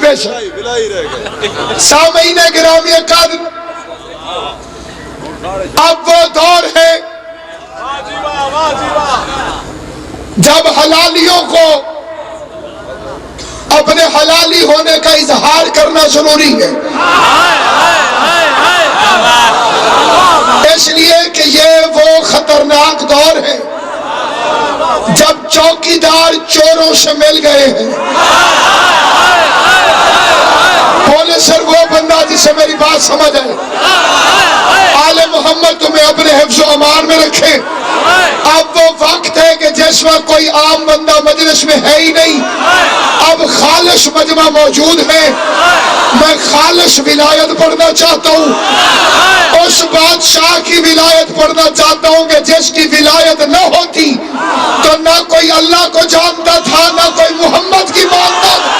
بے شک سامعین گرامی قدر، اب وہ دور ہے جب حلالیوں کو اپنے حلالی ہونے کا اظہار کرنا ضروری ہے، اس لیے کہ یہ وہ خطرناک دور ہے جب چوکیدار چوروں سے مل گئے ہیں۔ بولے سر وہ بندہ جسے میری بات سمجھ آئے، آل محمد تمہیں اپنے حفظ و امان میں رکھے۔ اب وہ وقت ہے کہ جس وقت کوئی عام بندہ مجلس میں ہے ہی نہیں، اب خالص مجمع موجود ہے، میں خالص ولایت پڑھنا چاہتا ہوں، اس بادشاہ کی ولایت پڑھنا چاہتا ہوں کہ جس کی ولایت نہ ہوتی تو نہ کوئی اللہ کو جانتا تھا نہ کوئی محمد کی مانتا تھا۔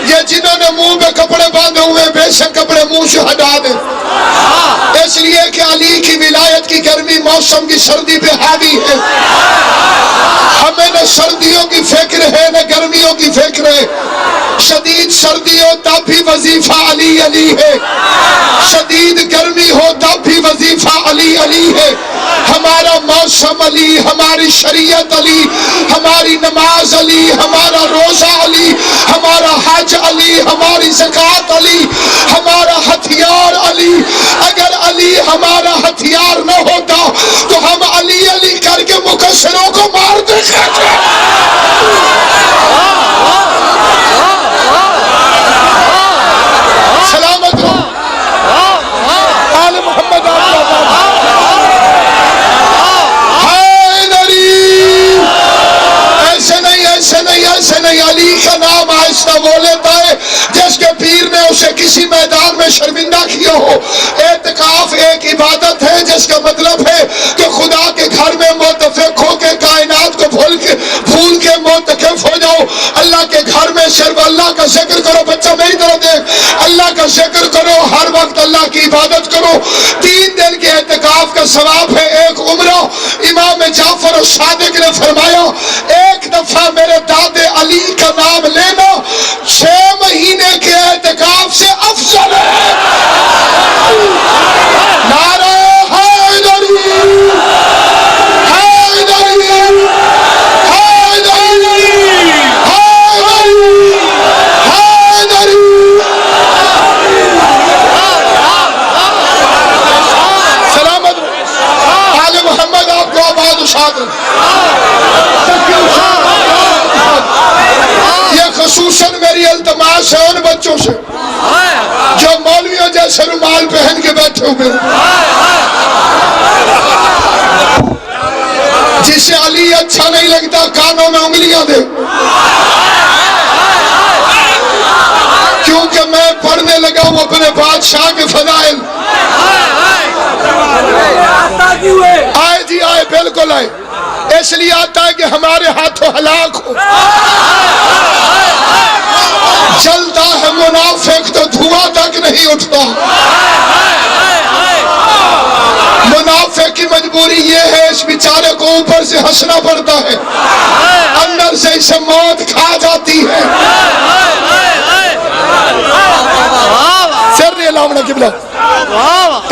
یہ جنہوں نے منہ پہ کپڑے باندھے ہوئے بے شک کپڑے منہ سے ہٹا دیں، اس لیے کہ علی کی ولایت کی گرمی موسم کی سردی پہ حاوی ہے۔ ہمیں نہ سردیوں کی فکر ہے نہ گرمیوں کی فکر ہے، شدید سردی ہو تب بھی وظیفہ علی علی ہے، شدید گرمی ہو تب بھی وظیفہ علی علی ہے۔ ہمارا موسم علی، ہماری شریعت علی، ہماری نماز علی، ہمارا روزہ علی، ہمارا حج علی، ہماری زکوٰۃ علی، ہمارا ہتھیار علی۔ اگر علی ہمارا ہتھیار نہ ہوتا تو ہم علی علی کر کے مکشروں کو مار دے۔ سلامت رہو آل محمد ایسے نہیں، علی کا نام آہستہ وہ لیتا ہے جس کے پیر نے اسے کسی میدان میں شرمندہ کیا ہو۔ اعتکاف ایک عبادت ہے جس کا مطلب ہے کہ خدا کے گھر میں متفق ہو کے کائنات کو بھول کے معتکف ہو جاؤ۔ اللہ کے گھر میں صرف اللہ کا ذکر کرو، بچہ میری طرف دیکھ، اللہ کا ذکر کرو، ہر وقت اللہ کی عبادت کرو۔ 3 دن کے اعتکاف کا ثواب ہے ایک عمرہ۔ امام جعفر الصادق نے فرمایا ایک دفعہ میرے دادے علی کا نام لینا 6 مہینے کے اعتکاف سے افضل ہے۔ نعرہ حیدری، حیدری، حیدری، حیدری، سلامت آل محمد آپ کو آباد و شاد خصوصاً میری التماس ہے ان بچوں سے جو مولویوں جیسے رومال پہن کے بیٹھے ہوئے، جسے علی اچھا نہیں لگتا کانوں میں انگلیاں دے، کیونکہ میں پڑھنے لگا ہوں اپنے بادشاہ کے فضائل۔ آئے جی آئے، بالکل آئے، اس لیے آتا ہے کہ ہمارے ہاتھوں ہلاک ہو۔ جلتا ہے منافق تو دھواں تک نہیں اٹھتا۔ منافق کی مجبوری یہ ہے اس بیچارے کو اوپر سے ہنسنا پڑتا ہے، اندر سے اسے موت کھا جاتی ہے۔ سر نہیں علاوہ قبلہ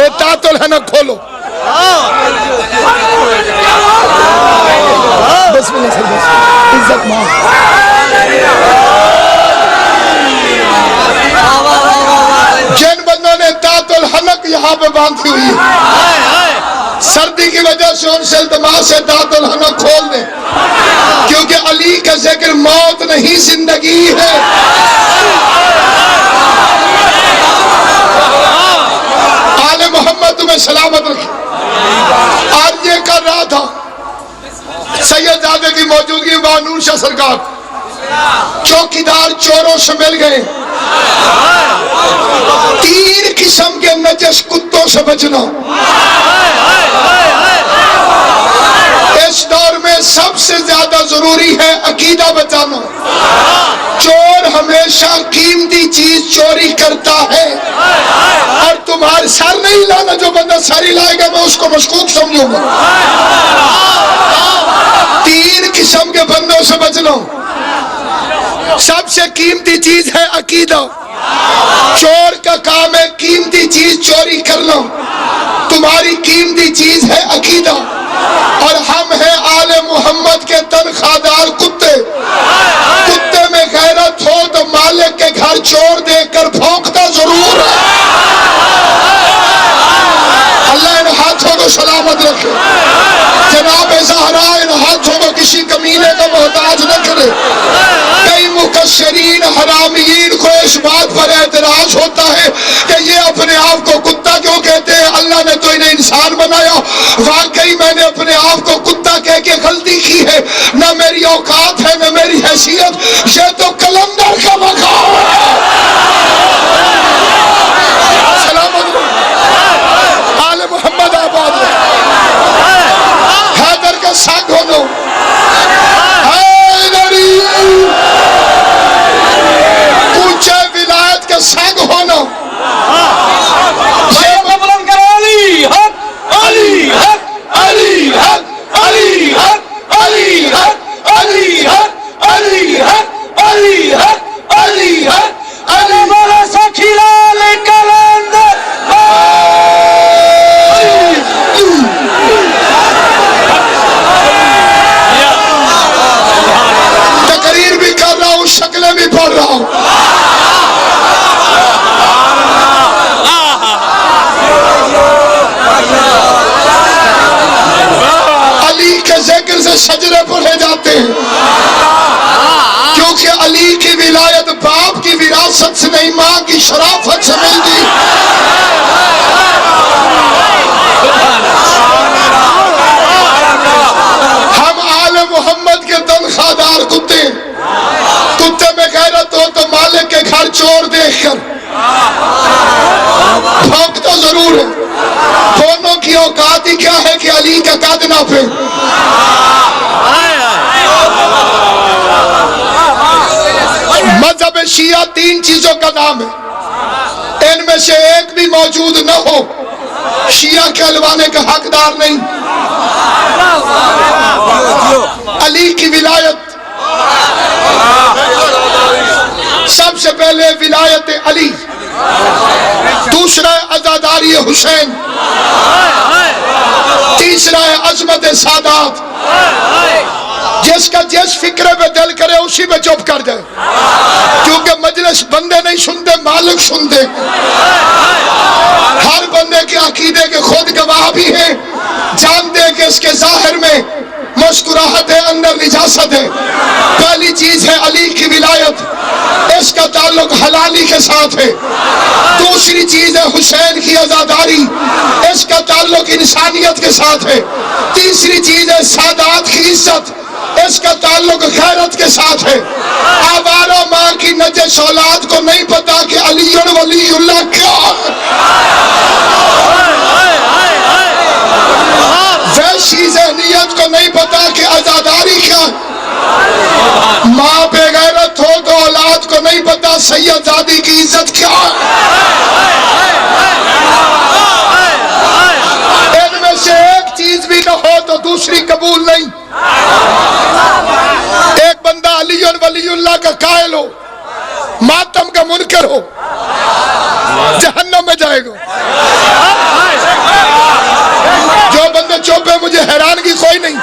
اطاعت الحنق کھولو۔ بسم اللہ سر، عزت مان۔ جن بندوں نے اطاعت الحنق یہاں پہ باندھی ہوئی ہے، سردی کی وجہ سے ان سے التماس سے اطاعت الحنق کھول دیں، کیونکہ علی کا ذکر موت نہیں زندگی ہے۔ آل محمد تمہیں سلامت رکھے۔ آج یہ کر رہا تھا سید زادے کی موجودگی میں نور شاہ سرکار، چوکیدار چوروں سے مل گئے۔ 3 قسم کے نجس کتوں سے بچنا۔ اس دور میں سب سے زیادہ ضروری ہے عقیدہ بچانا۔ چور ہمیشہ قیمتی چیز چوری کرتا ہے، اور تمہارے سر نہیں لانا جو بندہ انصاری لائے گا میں اس کو مشکوک سمجھوں گا. 3 قسم کے بندوں سے بچنا. سب سے قیمتی چیز ہے عقیدہ. چور کا کام ہے قیمتی چیز چوری کرنا. تمہاری قیمتی چیز ہے عقیدہ. اور ہم ہیں آل محمد کے تنخواہ دار کتے. کتے میں غیرت ہو تو مالک کے گھر چور دیکھ کر بھونکتا ضرور ہے. اللہ ان ہاتھوں کو سلامت رکھے. جناب زہرا ان ہاتھوں کو کسی کمینے کا محتاج نہ کرے. کئی مکشرین حرامیین کو اس بات پر اعتراض ہوتا ہے کہ یہ اپنے آپ کو کتا کیوں کہتے ہیں, اللہ نے تو انہیں انسان بنایا. واقعی میں نے اپنے آپ کو کتا کہہ کے غلطی کی ہے. نہ میری اوقات ہے نہ میری حیثیت. یہ تو کلندر کا مقام ہے. سلامت آل محمد آباد حیدر کا سنگ ہونا. اونچے ولایت کا سنگ ہونا. علی حق علی حق علی حق علی حق علی حق علی حق علی حق علی حق علی حق علی والا سکھیلال کلندر. تقریر بھی کر رہا ہوں, شکلیں بھی پڑھ رہا ہوں. علی کے ذکر سے شجرے پڑھے جاتے ہیں, کیونکہ علی کی ولایت باپ کی وراثت سے نہیں ماں کی شرافت سے ملتی. ہم آل محمد کے تنخواہ دار کتے. کتے میں غیرت ہو تو مالک کے گھر چور دیکھ کر بھونکتا ضرور ہے. دونوں کی اوقات ہی کیا ہے کہ علی کا قد ناپے. مذہب شیعہ 3 چیزوں کا نام ہے. ان میں سے ایک بھی موجود نہ ہو شیعہ کہلوانے کا حقدار نہیں. علی کی ولایت, سب سے پہلے ولایت علی, دوسرا ہے عزاداری حسین, تیسرا ہے عظمت سادات. جس کا جس فکرے پہ دل کرے اسی پہ چپ کر جائے, کیونکہ مجلس بندے نہیں سنتے مالک سنتے. ہر بندے کے عقیدے کے خود گواہ بھی ہیں, جانتے ہیں کہ اس کے ظاہر میں مسکراہٹ ہے اندر نجاست ہے. پہلی چیز ہے علی کی ولایت, اس کا تعلق حلالی کے ساتھ ہے. دوسری چیز ہے حسین کی عزاداری, اس کا تعلق انسانیت کے ساتھ ہے. تیسری چیز ہے سادات کی عزت, اس کا تعلق غیرت کے ساتھ ہے. آوارہ ماں کی نجس اولاد کو نہیں پتا کہ علی ولی اللہ کیا ہے. ویسی ذہنیت کو نہیں پتا کہ عزاداری کیا ہے. ماں بے غیرت ہو تو اولاد کو نہیں پتا سید زادی کی عزت کیا ہے. ان میں سے ایک چیز بھی نہ ہو تو دوسری قبول نہیں. ایک بندہ علی ولی اللہ کا قائل ہو, ماتم کا منکر ہو, جہنم میں جائے گا. جو بندے چوپے مجھے حیرانگی کوئی نہیں.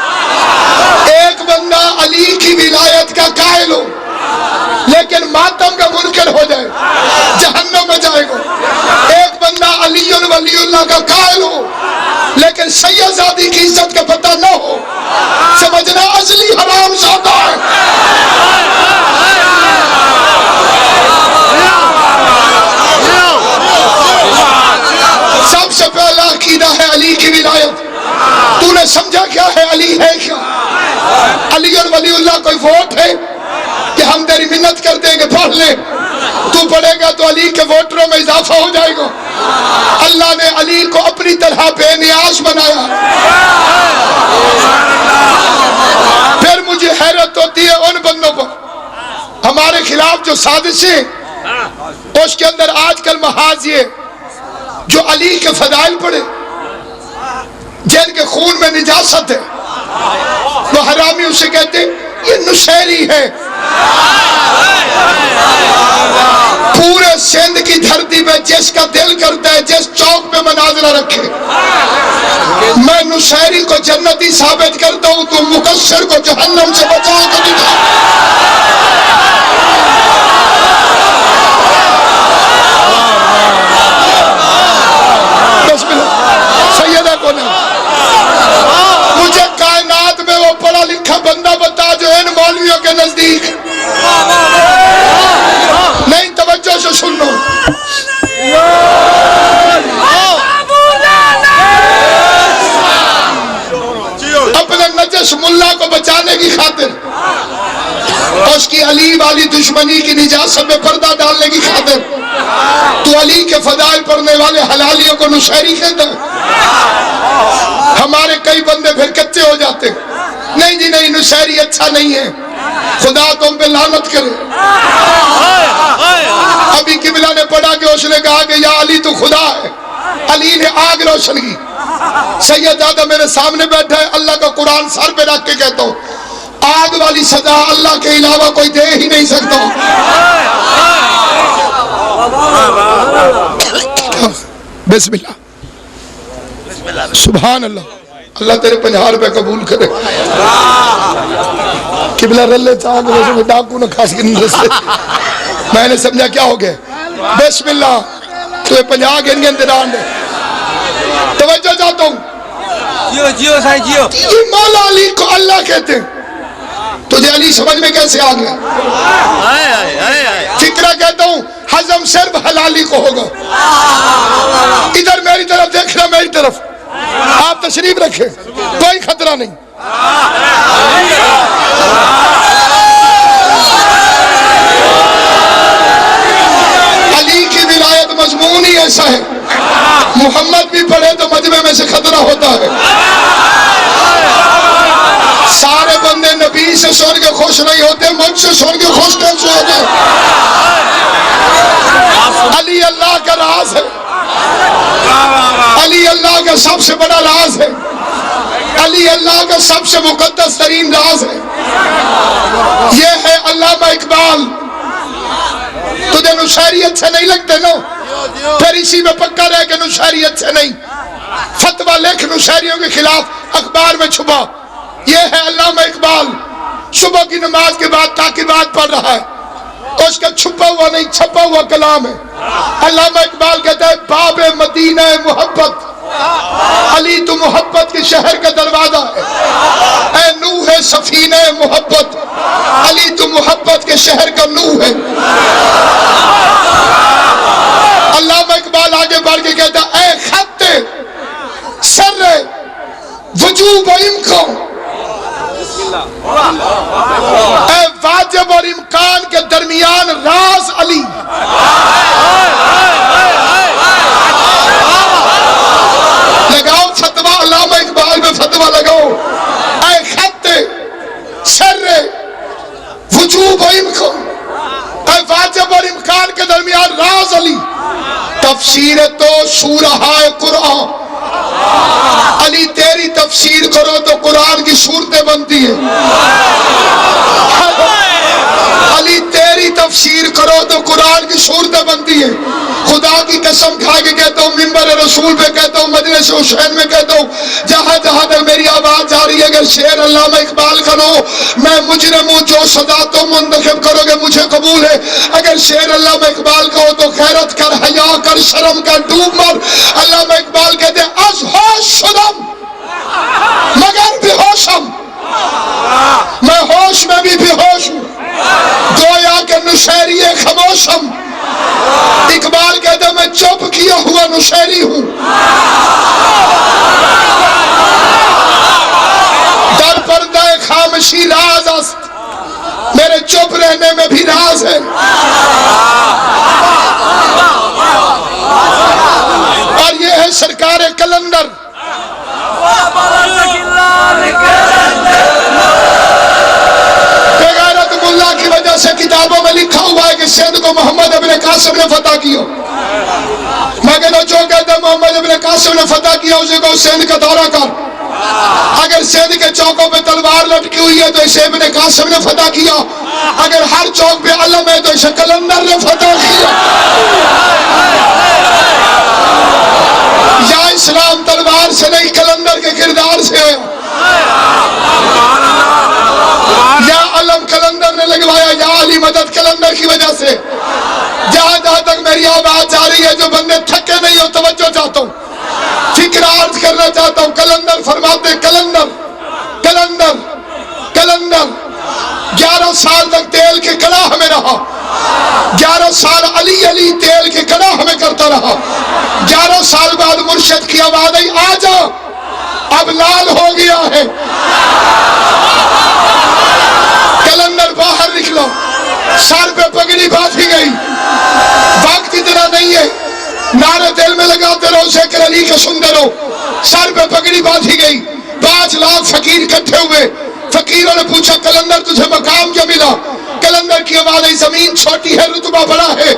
ایک بندہ علی کی ولایت کا قائل ہو لیکن ماتم کا منکر ہو جائے, جہنم میں جائے گا. ایک بندہ علی ولی اللہ کا قائل ہو لیکن سید زادی کی عزت کا پتہ نہ ہو, سمجھنا ازلی حرام زادہ ہے. سب سے پہلا عقیدہ ہے علی کی ولایت. تو نے سمجھا کیا ہے علی ہے کیا؟ علی اور ولی اللہ کوئی ووٹ ہے کہ ہم تیری منت کرتے ہیں کہ پڑھ لے, تو پڑھے گا تو علی کے ووٹروں میں اضافہ ہو جائے گا. اللہ نے علی کو اپنی طرح بے نیاز بنایا. پھر مجھے حیرت ہوتی ہے ان بندوں پر ہمارے خلاف جو سازشیں, اس کے اندر آج کل محاذ یہ جو علی کے فضائل پڑھے خون میں نجاست ہے، وہ حرامی اسے کہتے یہ نشیری ہے۔ پورے سندھ کی دھرتی پہ جس کا دل کرتا ہے جس چوک پہ مناظرہ رکھے، میں نشیری کو جنتی ثابت کرتا ہوں، تو مکشر کو جہنم سے بچا کے دکھا۔ سیدہ کو نہیں، مجھے کائنات میں وہ پڑھا لکھا بندہ بتا جو ان مولویوں کے نزدیک نہیں۔ توجہ سے سن لو، اپنے نجس ملا کو بچانے کی خاطر، اس کی علی والی دشمنی کی نجاست میں پردہ ڈالنے کی خاطر تو علی کے فضائل پڑھنے والے حلالیوں کو نشیری کہتا ہے۔ ہمارے کئی بندے پھر کچے ہو جاتے، نہیں جی نہیں نشیری اچھا نہیں ہے، خدا تم پہ لعنت کرے۔ ابھی قبلہ نے پڑھا کہ اس نے کہا کہ یا علی تو خدا ہے، علی نے آگ روشن کی۔ سید دادا میرے سامنے بیٹھا ہے، اللہ کا قرآن سر پہ رکھ کے کہتا ہوں آگ والی سزا اللہ کے علاوہ کوئی دے ہی نہیں سکتا۔ بسم اللہ، سبحان اللہ، اللہ تیرے 50 روپے قبول کرے۔ قبلہ رلے چاہاں کہ میں ڈاکو نہ کھاس کے نہیں رسے، میں نے سمجھا کیا ہو گئے۔ بسم اللہ، تو 50 گن گن دران دے۔ توجہ چاہتا ہوں، یہ مولا علی کو اللہ کہتے ہیں، تجھے علی سمجھ میں کیسے آ گیا؟ فکرہ کہتا ہوں حضم صرف حلالی کو ہوگا۔ ادھر میری طرف دیکھنا، میری طرف آپ تشریف رکھیں، کوئی خطرہ نہیں۔ علی کی ولایت مضمون ہی ایسا ہے، محمد بھی پڑھے تو مجمع میں سے خطرہ ہوتا ہے۔ سارے بندے نبی سے سن کے خوش نہیں ہوتے، مجھ سے سن کے خوش کیسے ہوتے؟ علی اللہ کا راز ہے، علی اللہ کا سب سے بڑا راز ہے، علی اللہ کا سب سے مقدس ترین راز ہے۔ یہ ہے علامہ اقبال۔ تجھے نشیری اچھے نہیں لگتے نا، پھر اسی میں پکا رہے کہ نشیری اچھے نہیں، فتویٰ لکھ نشیریوں کے خلاف اخبار میں چھپا۔ یہ ہے علامہ اقبال، صبح کی نماز کے بعد تاکیبات پڑھ رہا ہے، اس کا چھپا ہوا نہیں چھپا ہوا کلام ہے۔ علامہ اقبال کہتا ہے باب مدینہ محبت، علی تو محبت کے شہر کا دروازہ ہے، اے نوح سفینہ محبت، علی تو محبت کے شہر کا نوح ہے۔ علامہ اقبال آگے بڑھ کے کہتا ہے اے خط سر وجوب و امکان، اے واجب اور امکان کے درمیان راز علی۔ لگاؤ فتویٰ علامہ اقبال میں، فتویٰ لگاؤ، اے خط سر وجوب و امکان، اے واجب اور امکان کے درمیان راز علی۔ تفسیر تو سورہ قرآن، علی تیری تفسیر کرو تو قرآن کی صورتیں بنتی ہیں، علی تیری تفسیر کرو تو قرآن کی صورتیں بنتی ہیں۔ خدا کی قسم کھا کے کہتا ہوں، منبر رسول پہ کہتا ہوں، مجلس حسین میں کہتا ہوں، جہاں جہاں تک میری آواز جا رہی ہے، اگر شعر علامہ اقبال کرو میں مجرم ہوں، جو سزا تم منتخب کرو گے مجھے قبول ہے۔ اگر شعر علامہ اقبال کا ہو تو غیرت کر، حیا کر، شرم کر، ڈوب مر۔ علامہ اقبال کہتے ہیں از ہوش شدم مگر بے ہوشم، میں ہوش میں بھی بے ہوش ہوں، گویا کہ نشیری خاموشم۔ اقبال کہتا ہے میں چپ کیا ہوا نشیری ہوں، در پردہ خاموشی راز است، میرے چپ رہنے میں بھی راز ہے۔ اور یہ ہے سرکار کلندر۔ بغیرت ملا کی وجہ سے کتابوں میں لکھا ہوا ہے کہ سندھ کو محمد ابن قاسم نے فتح کیا۔ میں کہتا جو کہتا محمد ابن قاسم نے فتح کیا اسے کو سندھ کا دورہ کر، اگر سندھ کے چوکوں پہ تلوار لٹکی ہوئی ہے تو اسے ابن قاسم نے فتح کیا، اگر ہر چوک پہ علم ہے تو اسے کلندر نے فتح کیا۔ یا اسلام تلوار سے نہیں کلندر کے کردار سے ہے، یا علم کلندر نے لگوایا، یا علی مدد کلندر کی وجہ سے۔ جہاں تک میری آواز جا رہی ہے، جو بندے تھکے نہیں ہو توجہ چاہتا ہوں، فکر عرض کرنا چاہتا ہوں۔ کلندر فرماتے کلندر کلندر کلندر 11 سال تک تیل کے کڑاہ میں رہا، 11 سال علی علی تیل کے کڑاہ میں کرتا رہا۔ 11 سال بعد مرشد کی آواز آئی، آ جا اب لال ہو گیا ہے۔ کلندر باہر نکلو، سر پہ پگڑی باندھی گئی، وقت اتنا نہیں ہے، نعرے دل میں لگاتے رہو، ذکر علی کے سنتے رہو۔ سر پہ پگڑی باندھی گئی، 5 لاکھ فقیر اکٹھے ہوئے۔ فقیروں نے پوچھا کلندر تجھے مقام کیا ملا؟ کلندر کی آواز آئی، زمین چھوٹی ہے رتبہ بڑا ہے۔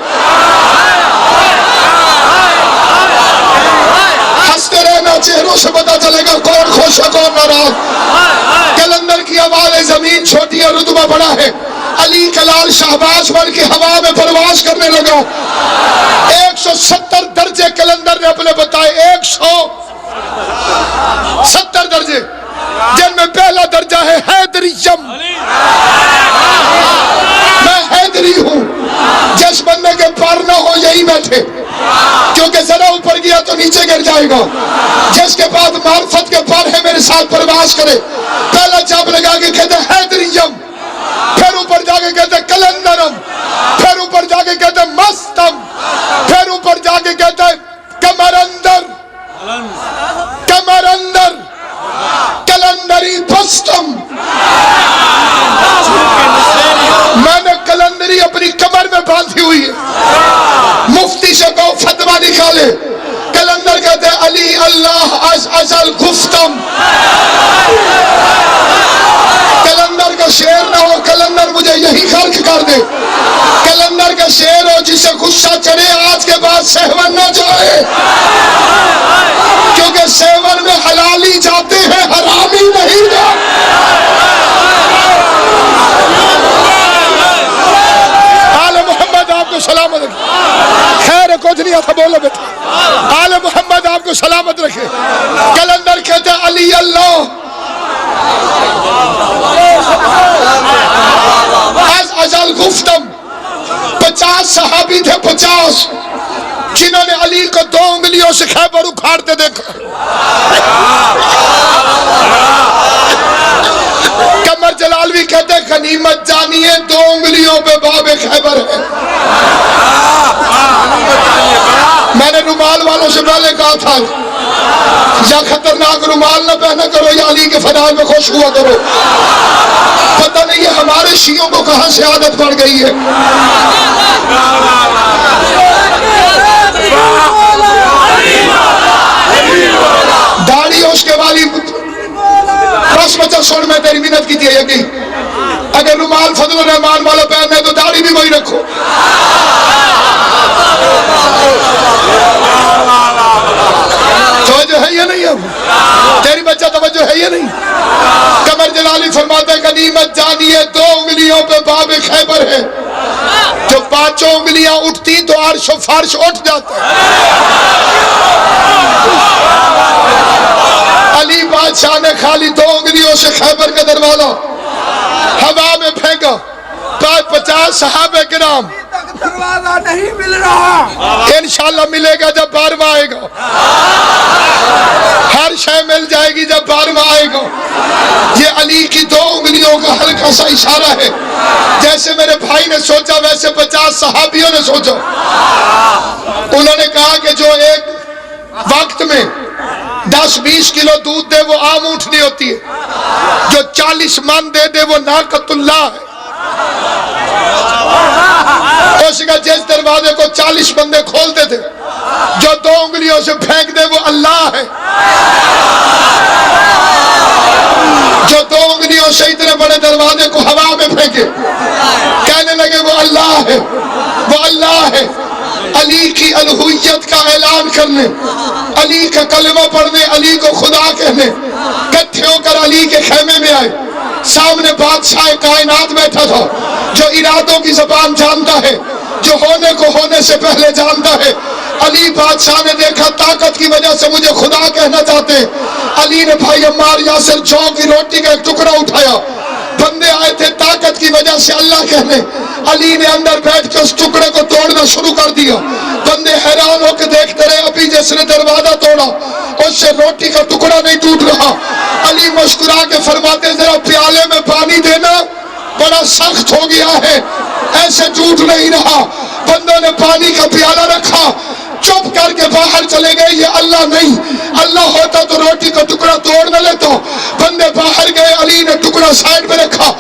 ہنستے رہنا، چہروں سے پتا چلے گا کون خوش ہے کون ناراض۔ کلندر کی آواز آئی، زمین چھوٹی ہے رتبہ بڑا ہے۔ علی کلال شہباز بن کے ہوا میں پرواز کرنے لگا۔ 170 درجے کلندر نے اپنے بتائے، 170 درجے، جن میں پہلا درجہ ہے حیدریم۔ میں حیدری ہوں، جس بندے کے پر نہ ہو یہی بیٹھے، کیونکہ ذرا اوپر گیا تو نیچے گر جائے گا۔ جس کے بعد معرفت کے پر ہے میرے ساتھ پرواز کرے۔ پہلا چاپ لگا کے کہتے حیدریم، پھر اوپر جا کے کہتے کلندرم، پھر اوپر جا کے کہتے مستم، پھر اوپر جا کے کہتے کمرندر، کمرندر، کلندری بستم۔ میں نے کلندری اپنی کمر میں باندھی ہوئی ہے۔ مفتی سے کہو فتویٰ نکالے۔ کلندر کہتے علی اللہ از ازل گفتم۔ کلندر کا شعر نہ ہو، کلندر مجھے یہی خلق کر دے۔ کلندر کا شعر ہو جسے غصہ چڑھے آج کے بعد سہون نہ جائے، کیونکہ سیون میں حلالی جاتے ہیں حرامی نہیں جاتے۔ آل محمد آپ کو سلامت رکھے، خیر کچھ نہیں آتا بولو بیٹا۔ آل محمد آپ کو سلامت رکھے۔ کلندر کہتے علی اللہ از ازل گفتم۔ 50 صحابی تھے، 50 جنہوں نے علی کو 2 انگلیوں سے خیبر اکھاڑتے دیکھا۔ قمر جلالوی کہتے غنیمت جانیے 2 انگلیوں پہ باب خیبر ہے۔ میں نے رومال والوں سے پہلے کہا تھا یا خطرناک رومال نہ پہنا کرو یا علی کے فدائے میں خوش ہوا کرو۔ پتہ نہیں ہے ہمارے شیعوں کو کہاں سے عادت پڑ گئی ہے۔ داڑھی اس کے والی بس بچہ سن، میں تیری منت کی تھی یقین، اگر رومال فضل الرحمان والا پہننا ہے تو داڑھی بھی وہی رکھو۔ توجہ ہے یا نہیں؟ اب تیری بچہ توجہ ہے یا نہیں؟ قمر جلالی فرماتا ہے غنیمت جانیے 2 انگلیوں پہ باب خیبر ہے۔ جو 5 انگلیاں اٹھتی تو عرش و فرش اٹھ جاتا۔ علی بادشاہ نے خالی 2 انگلیوں سے خیبر کا دروازہ ہوا میں پھینکا۔ 50 صحابہ کرام دروازہ نہیں مل رہا، انشاءاللہ ملے گا جب 12واں آئے گا۔ ہر شے مل جائے گی جب 12واں آئے گا۔ یہ علی کی 2 انگلیوں کا ہلکا سا اشارہ ہے۔ جیسے میرے بھائی نے سوچا ویسے 50 صحابیوں نے سوچا۔ انہوں نے کہا کہ جو ایک وقت میں 10-20 کلو دودھ دے وہ عام اونٹنی ہوتی ہے، جو 40 من دے دے وہ ناقۃ اللہ ہے۔ اس کا جس دروازے کو 40 بندے کھولتے تھے، جو 2 انگلیوں سے پھینک دے وہ اللہ ہے۔ جو 2 انگلیوں سے اتنے بڑے دروازے کو ہوا میں پھینکے، کہنے لگے وہ اللہ ہے، وہ اللہ ہے۔ علی کی الوہیت کا اعلان کرنے، علی کا کلمہ پڑھنے، علی کو خدا کہنے، آئے. سامنے بادشاہ کائنات بیٹھا تھا جو ارادوں کی زبان جانتا ہے, جو ہونے کو ہونے سے پہلے جانتا ہے. علی بادشاہ نے دیکھا طاقت کی وجہ سے مجھے خدا کہنا چاہتے ہیں. علی نے بھائی عمار یاسر جو کی روٹی کا ایک ٹکڑا اٹھایا. بندے آئے تھے طاقت کی وجہ سے اللہ کہنے. علی نے اندر بیٹھ کے اس ٹکڑے کو توڑنا شروع کر دیا. بندے حیران ہو کے دیکھتے رہے. ابھی جس نے دروازہ توڑا اس سے روٹی کا ٹکڑا نہیں ٹوٹ رہا. علی مسکرا کے فرماتے ذرا پیالے میں پانی دینا, بڑا سخت ہو گیا ہے, ایسے ٹوٹ نہیں رہا. بندوں نے پانی کا پیالہ رکھا, چپ کر کے باہر چلے گئے. یہ اللہ نہیں, اللہ ہوتا تو روٹی کا ٹکڑا توڑ نہ لیتا. بندے باہر گئے, علی نے ٹکڑا سائڈ میں رکھا,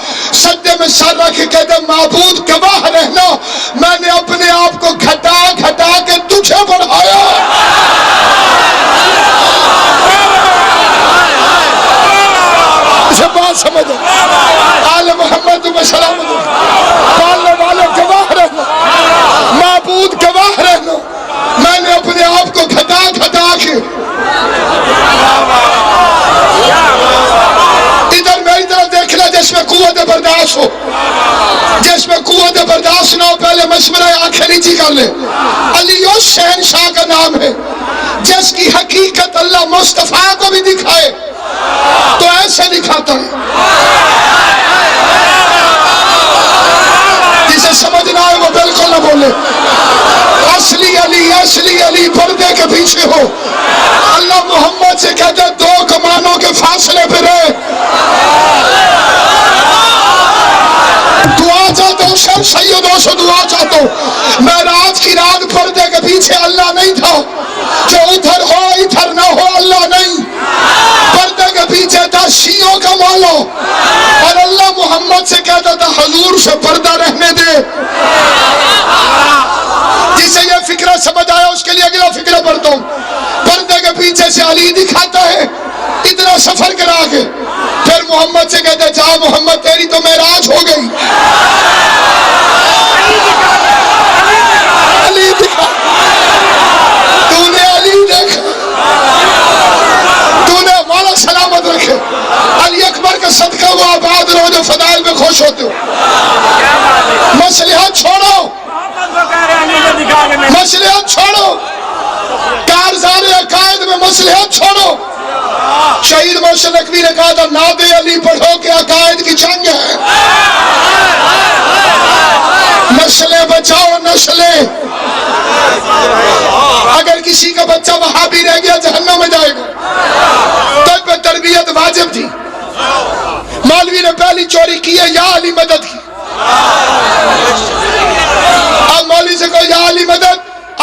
سجدے میں سر رکھ کے کہتے معبود گواہ رہنا میں نے اپنے آپ کو گھٹا گھٹا کے تجھے بڑھایا. اسے بات سمجھ آل محمد تمہیں سلامت پالنے والے گواہ رہنا, معبود گواہ رہنا میں نے اپنے آپ کو گھٹا گھٹا کے. ادھر میری طرف دیکھنا جس میں قوت برداشت ہو, جس میں قوت برداشت نہ ہو پہلے مشورہ آنکھیں نیچی کر لے. علی اس شہنشاہ کا نام ہے جس کی حقیقت اللہ مصطفیٰ کو بھی دکھائے تو ایسے دکھاتا ہے. جسے سمجھ نہ آئے وہ بالکل نہ بولے. اصلی علی پردے کے پیچھے ہو. اللہ محمد سے کہتے دو کمانوں کے فاصلے پہ رہے. دعا چاہتا ہوں سب سیدوں سے دعا چاہتا ہوں. معراج کی رات پردے کے پیچھے اللہ نہیں تھا, جو ادھر ہو ادھر نہ ہو اللہ نہیں. پردے کے پیچھے تھا شیعوں کا مولا, اور اللہ محمد سے کہتا تھا حضور سے پردہ رہنے دے. جسے یہ فکرہ سمجھ آیا اس کے لیے اگلا فکرہ پڑھتا ہوں. پردے کے پیچھے سے علی دکھاتا ہے اتنا سفر کرا کے, پھر محمد سے کہتا ہے جا محمد تیری تو معراج ہو گئی. علی دکھا, تو نے علی دیکھا, تو نے مولا سلامت رکھے. علی اکبر کا صدقہ وہ آباد رہو جو فضائل میں خوش ہوتے ہو. مصلحت چھوڑو, مصلحت چھوڑو, کارزار عقائد میں مصلحت چھوڑو. شہید محسن نقوی نے کہا تھا ناد علی پڑھو کہ عقائد کی جنگ ہے. نسلیں بچاؤ نسلیں. اگر کسی کا بچہ وہابی رہ گیا جہنم میں جائے گا. تب پہ تربیت واجب تھی. مولوی نے پہلی چوری کی ہے یا علی مدد کی. اب مولوی سے کہو یا علی مدد,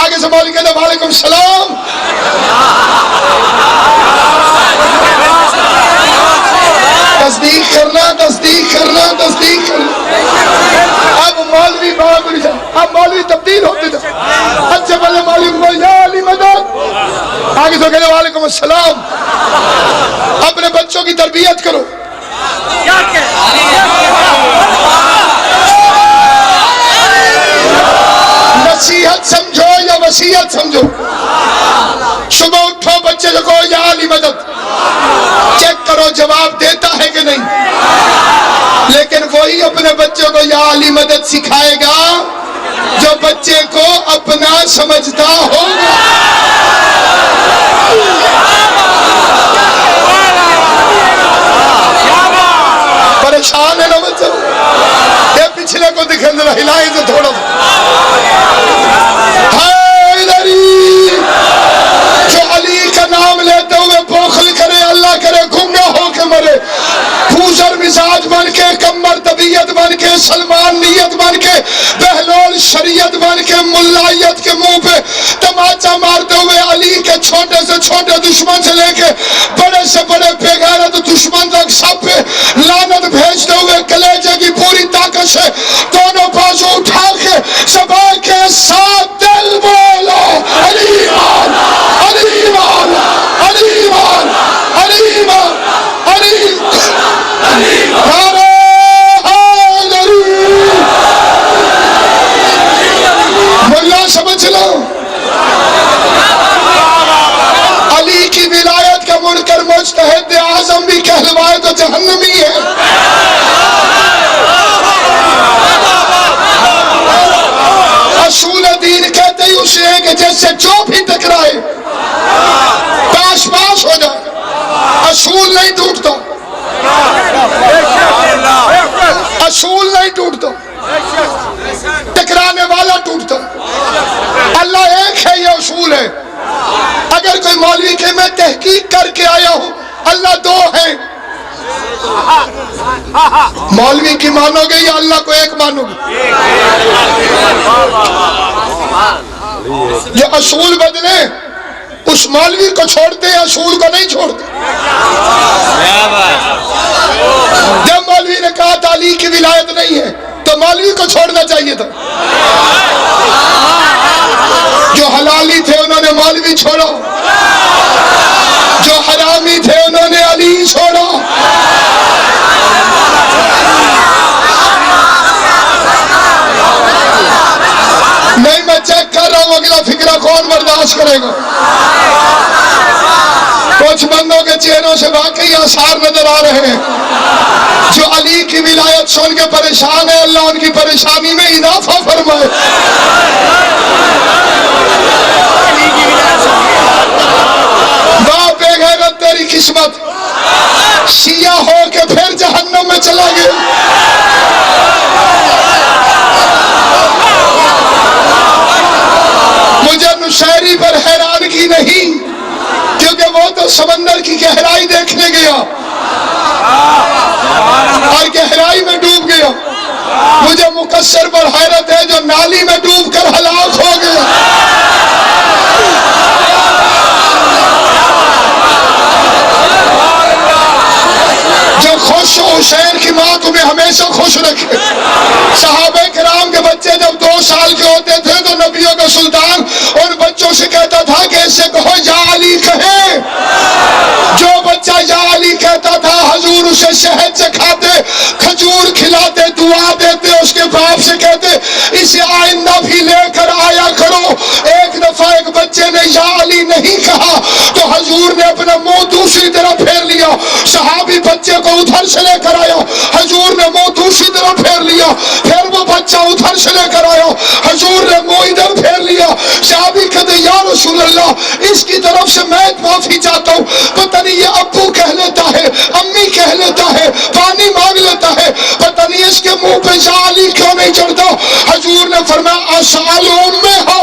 آگے سے مولوی کہتا وعلیکم السلام. تصدیق کرنا تصدیق کرنا تصدیق کرنا. اب مولوی اب مولوی تبدیل ہوتے تھے. اچھے پہلے مولوی کو یا علی مدد, آگے سے کہتے وعلیکم السلام. اپنے بچوں کی تربیت کرو. نصیحت سمجھو یا وصیت سمجھو. صبح اٹھو بچے کو کہو یا علی مدد, چیک کرو جواب دیتا ہے کہ نہیں. لیکن وہی اپنے بچوں کو یا علی مدد سکھائے گا جو بچے کو اپنا سمجھتا ہوگا. پریشان ہے نا بچہ, یہ پچھلے کو دکھیں ذرا ہلائیں سے تھوڑا جو علی کا نام لیتے ہوئے بخل کرے اللہ کرے گنگا ہو کے مرے. پوزر مزاج بن کے, کمر طبیعت بن کے, سلمان نیت بن کے, بہلول شریعت بن کے, ملائیت کے منہ پہ تماچا مارتے ہوئے علی کے چھوٹے سے چھوٹے دشمن سے لے کے بڑے سے بڑے بے غیرت دشمن تک سب پہ لعنت بھیجتے ہوئے کلیجے کی پوری طاقت سے دونوں بازو اٹھا کے زبان کے ساتھ دل بولو علی مولا علی مولا علی مولا علی مولا علی مولا. ملا سمجھ لو علی کی ولایت کا منکر مجتہد اعظم بھی کہلوائے تو جہنمی ہے. میں سے جو بھی ٹکرائے پاس پاس ہو جائے. اصول نہیں ٹوٹتا, اصول نہیں ٹوٹتا, ٹکرانے والا ٹوٹتا. اللہ ایک ہے, یہ اصول ہے. اگر کوئی مولوی کہ میں تحقیق کر کے آیا ہوں اللہ دو ہیں, مولوی کی مانو گے یا اللہ کو ایک مانو گے؟ جو اصول بدلے اس مولوی کو چھوڑتے ہیں, اصول کو نہیں چھوڑتے. جب مولوی نے کہا تھا علی کی ولایت نہیں ہے تو مولوی کو چھوڑنا چاہیے تھا. جو حلالی تھے انہوں نے مولوی چھوڑا, جو حرامی تھے انہوں نے علی چھوڑا. نہیں, میں چیک کر رہا ہوں اگلا فکرہ کون برداشت کرے گا. کچھ بندوں کے چہروں سے واقعی آثار نظر آ رہے ہیں جو علی کی ولایت سن کے پریشان ہے. اللہ ان کی پریشانی میں اضافہ فرمائے. باپ بے غیرت تیری قسمت, شیعہ ہو کے پھر جہنم میں چلا گیا. مجھے نشیری پر حیرانگی نہیں کیونکہ وہ تو سمندر کی گہرائی دیکھنے گیا اور گہرائی میں ڈوب گیا. مجھے مقصر پر حیرت ہے جو نالی میں ڈوب کر ہلاک ہو گیا. جو خوش ہو حسین کی ماں تمہیں ہمیشہ خوش رکھے. صحابہ کرام کے بچے جب 2 سال کے ہوتے تھے تو نبیوں کا سلطان ان بچوں سے کہتا تھا کہ اس سے کہو یا علی کہے. جو بچہ یا علی کہتا تھا حضور اسے شہد سے کھاتے, کھجور کھلاتے, دعا دیتے, اس کے باپ سے کہتے اسے آئندہ بھی لے کر آیا کرو. ایک دفعہ ایک بچے نے یا علی نہیں کہا تو حضور نے اپنا منہ دوسری طرف پھیر لیا. صحابی بچے کو ادھر سے لے کر آیا, حضور نے منہ دوسری طرف پھیر لیا. پھر وہ بچہ ادھر سے لے کر آیا, حضور نے منہ ادھر پھیر لیا. صحابی کہتے یا رسول اللہ اس کی طرف سے میں معافی چاہتا ہوں, پتہ نہیں یہ ابو کہہ لیتا ہے, امی کہہ لیتا ہے, پانی مانگ لیتا ہے, پتہ نہیں اس کے منہ پہ یا علی کیوں نہیں چڑھتا. حضور نے فرمایا اسال امہ ہو,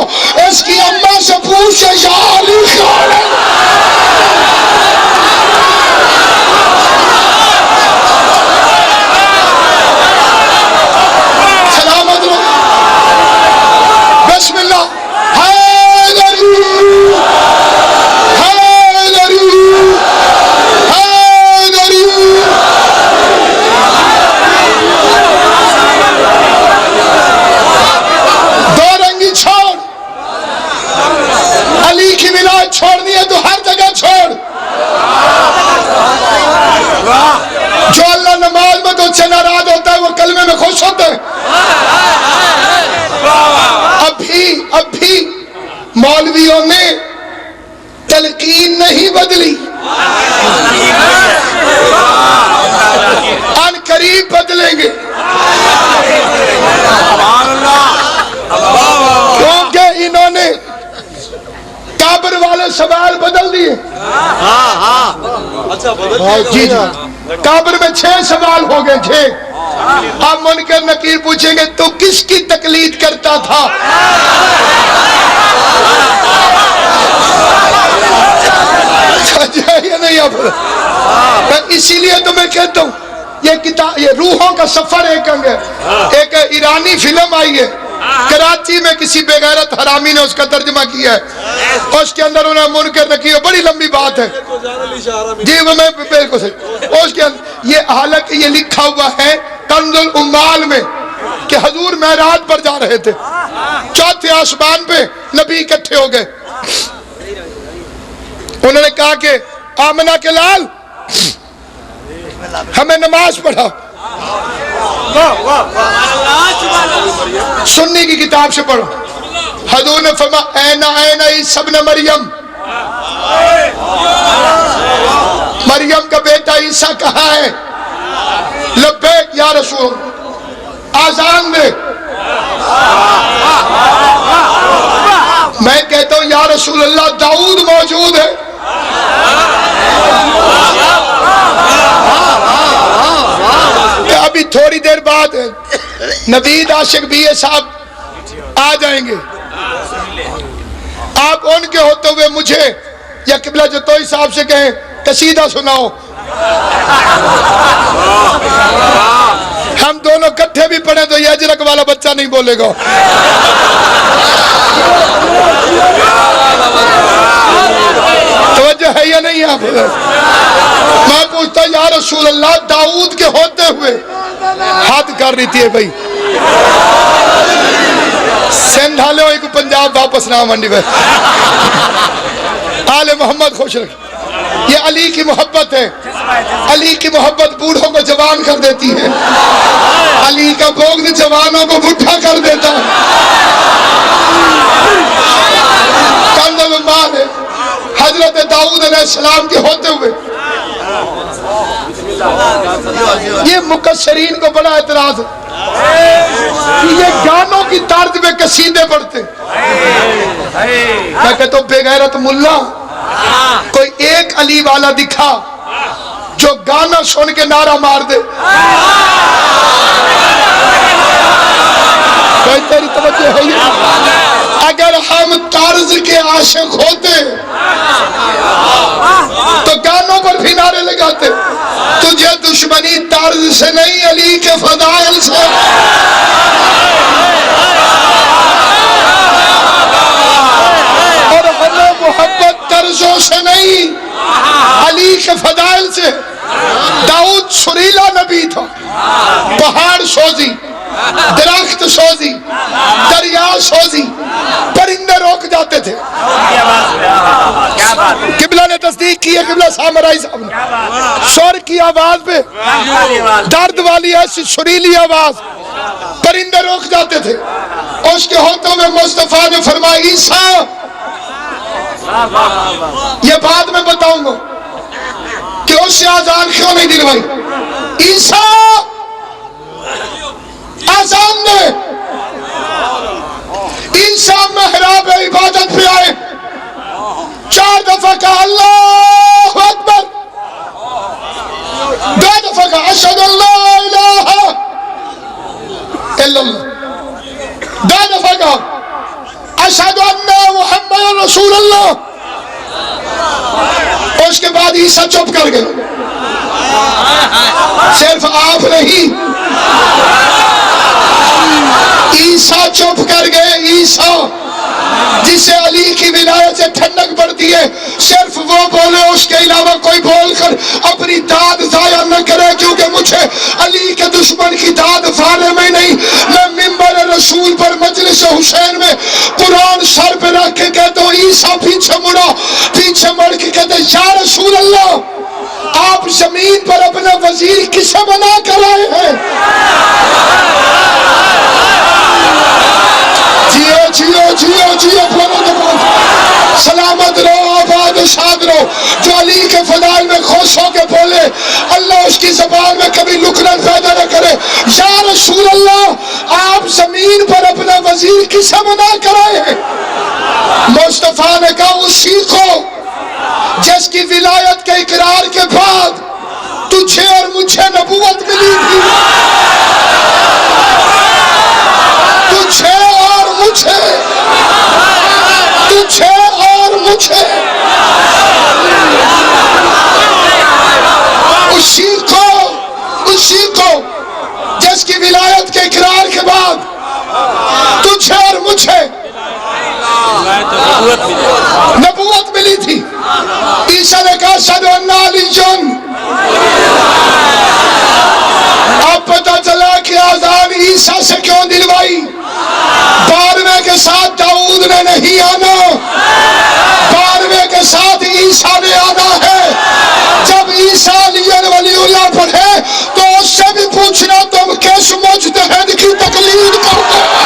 اس کی اماں سے پوچھ یا علی کون ہے. سلامت رہو. بسم اللہ. حیدری حیدری حیدری. دو رنگی چھوڑ, علی کی ولایت چھوڑنی ہے تو ہر جگہ چھوڑ. جو اللہ نماز میں تجھ سے ناراض ہوتا ہے وہ کلمے میں خوش ہوتا ہے. اب بھی مولویوں نے تلقین نہیں بدلی, ان قریب بدلیں گے کیونکہ انہوں نے قبر والے سوال بدل دیے. جی جی, قبر میں 6 سوال ہو گئے, 6. اب منکر نکیر پوچھیں گے تو کس کی تقلید کرتا تھا. یہ نہیں اب اسی لیے تو میں کہتا ہوں یہ کتاب, یہ روحوں کا سفر ایک انگ ہے. ایک ایرانی فلم آئی ہے کراچی میں, کسی بے غیرت حرامی نے اس کا ترجمہ کیا ہے. اس کے اندر انہوں نے منکر نکیر, بڑی لمبی بات ہے جی, وہ میں بالکل صحیح. اس کے اندر یہ حالانکہ یہ لکھا ہوا ہے کنز الاموال میں کہ حضور معراج پر جا رہے تھے, 4تھے آسمان پہ نبی اکٹھے ہو گئے. انہوں نے کہا کہ آمنہ کے لال ہمیں نماز پڑھا. سنی کی کتاب سے پڑھو. حضور نے فرمایا این عیسی ابن مریم, مریم کا بیٹا عیسیٰ کہاں ہے. لبیک یا رسول, آذان دے. میں کہتا ہوں رسول اللہ داؤد موجود ہے. کہ ابھی تھوڑی دیر بعد نوید عاشق بی اے صاحب آ جائیں گے. آپ ان کے ہوتے ہوئے مجھے یا قبلہ جتوئی صاحب سے کہیں قصیدہ سناؤ. ہم دونوں کٹھے بھی پڑھیں تو یہ اجرک والا بچہ نہیں بولے گا. توجہ ہے یا نہیں آپ؟ میں پوچھتا یا رسول اللہ داؤد کے ہوتے ہوئے حد کر رہی تھی بھائی. سندھ والے ایک پنجاب واپس نہ منڈی میں. آل محمد خوش رکھ. یہ علی کی محبت ہے. علی کی محبت بوڑھوں کو جوان کر دیتی ہے. علی کا بغض جوانوں کو بڈھا کر دیتا ہے. کندھے میں مار ہے. حضرت داؤد علیہ السلام کے ہوتے ہوئے یہ مکسرین کو بڑا اعتراض ہے کہ یہ گانوں کی طرز میں قصیدے پڑھتے. میں کہتا ہوں بے غیرت ملا کوئی ایک علی والا دکھا جو گانا سن کے نعرہ مار دے. کوئی تیری توجہ ہے یہ؟ اگر ہم طرز کے عاشق ہوتے تو گانوں پر بھی نعرے لگاتے. تجھے دشمنی طرز سے نہیں علی کے فضائل سے. اور ہمیں محبت طرزوں سے نہیں علی کے فضائل سے. داؤد سریلا نبی تھا. پہاڑ سوزی، درخت سوزی، دریا سوزی، پرندے روک جاتے تھے. قبلہ نے تصدیق کی ہے. قبلہ سامرائی صاحب نے شور کی آواز پہ درد والی ایسی سریلی آواز پرندے روک جاتے تھے. اس کے ہوتوں میں مصطفیٰ نے فرمایا عیسیٰ، یہ بعد میں بتاؤں گا کہ اس سے آزان کیوں نہیں دلوائی. عیسیٰ آزان نے عیسیٰ محراب عبادت پہ آئے 4 دفعہ کہا اللہ اکبر، 2 دفعہ کہا اشہد اللہ الہ الا اللہ، 2 دفعہ کہا اشہد ان محمد رسول اللہ. اس کے بعد عیسیٰ چپ کر گئے. صرف آپ نہیں، عیسیٰ چپ کر گئے. عیسیٰ جسے علی کی ولایت سے ٹھنڈک پڑتی ہے صرف وہ بولے، اس کے علاوہ کوئی بول کر اپنی داد ضائع نہ کرے، کیونکہ مجھے علی کے دشمن کی داد فارے میں نہیں. میں منبر رسول پر مجلس حسین میں قرآن سر پہ رکھ کے کہتا ہوں عیسیٰ پیچھے مڑا، پیچھے مڑ کے کہتے ہیں یا رسول اللہ آپ زمین پر اپنا وزیر کسے بنا کر آئے ہیں؟ جیو جیو جیو جیو سلامت رہو، آباد و شاد رہو. جو علی کے فضائل میں خوش ہو کے بولے اللہ اس کی زبان میں کبھی لکنن پیدا نہ کرے. یا رسول اللہ آپ زمین پر اپنا وزیر کسے بنا کر آئے ہیں؟ مصطفیٰ نے کہا اسی کو جس کی ولایت کے اقرار کے بعد تجھے اور مجھے نبوت ملی تھی. تجھے اور مجھے، تجھے اور مجھے، اسی کو جس کی ولایت کے اقرار کے بعد تجھے اور مجھے نبوت ملی تھی. عیسیٰ نے کہا اشہد ان علی جن. اب پتہ چلا کہ آزان عیسیٰ سے کیوں دلوائی. باروے کے ساتھ داؤد نے نہیں آنا، باروے کے ساتھ عیسیٰ نے آنا ہے. جب عیسیٰ علی ولی اللہ پڑھے تو اس سے بھی پوچھنا تم کس مجتہد کی تقلید کرتے ہیں.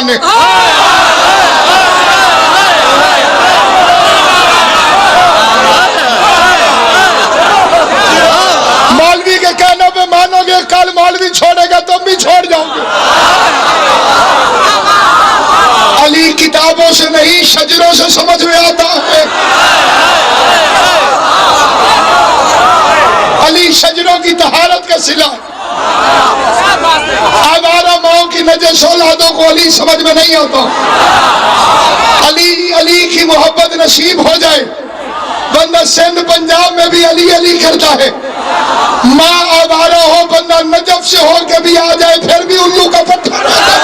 نے. مولوی کے کہنے پہ مانو گے, کل مولوی چھوڑے گا تم بھی چھوڑ جاؤ گے. علی کتابوں سے نہیں شجروں سے سمجھ میں آتا ہے. علی شجروں کی طہارت کا صلہ. آوارہ ماؤں کی نجس اولادوں کو علی سمجھ میں نہیں آتا. علی کی محبت نصیب ہو جائے, بندہ سندھ پنجاب میں بھی علی علی کرتا ہے. ماں آوارہ ہو, بندہ نجف سے ہو کے بھی آ جائے پھر بھی الو کا پتھر آتا ہے.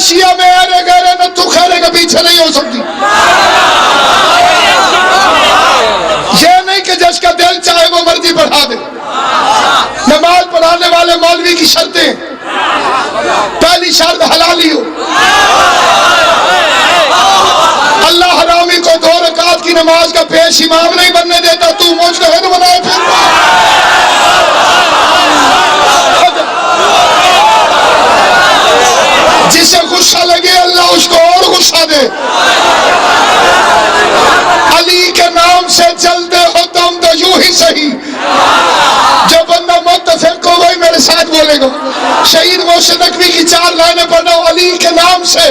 شیعہ میں ایرے گیرے نہ تو خیرے کے پیچھے نہیں ہو سکتی. یہ نہیں کہ جس کا دل چاہے وہ مرضی پڑھا دے. نماز پڑھانے والے مولوی کی شرطیں, پہلی شرط حلالی ہو. اللہ حرامی کو 2 رکعت کی نماز کا پیش امام نہیں بننے دیتا, تو مجتہد بنائے پھر. جسے غصہ لگے اللہ اس کو اور غصہ دے. علی کے نام سے چلتے ہو تم تو یوں ہی صحیح. جو بندہ متفق ہو وہی میرے ساتھ بولے گا. شہید محسن نقوی کی 4 لائنیں پڑھنا. علی کے نام سے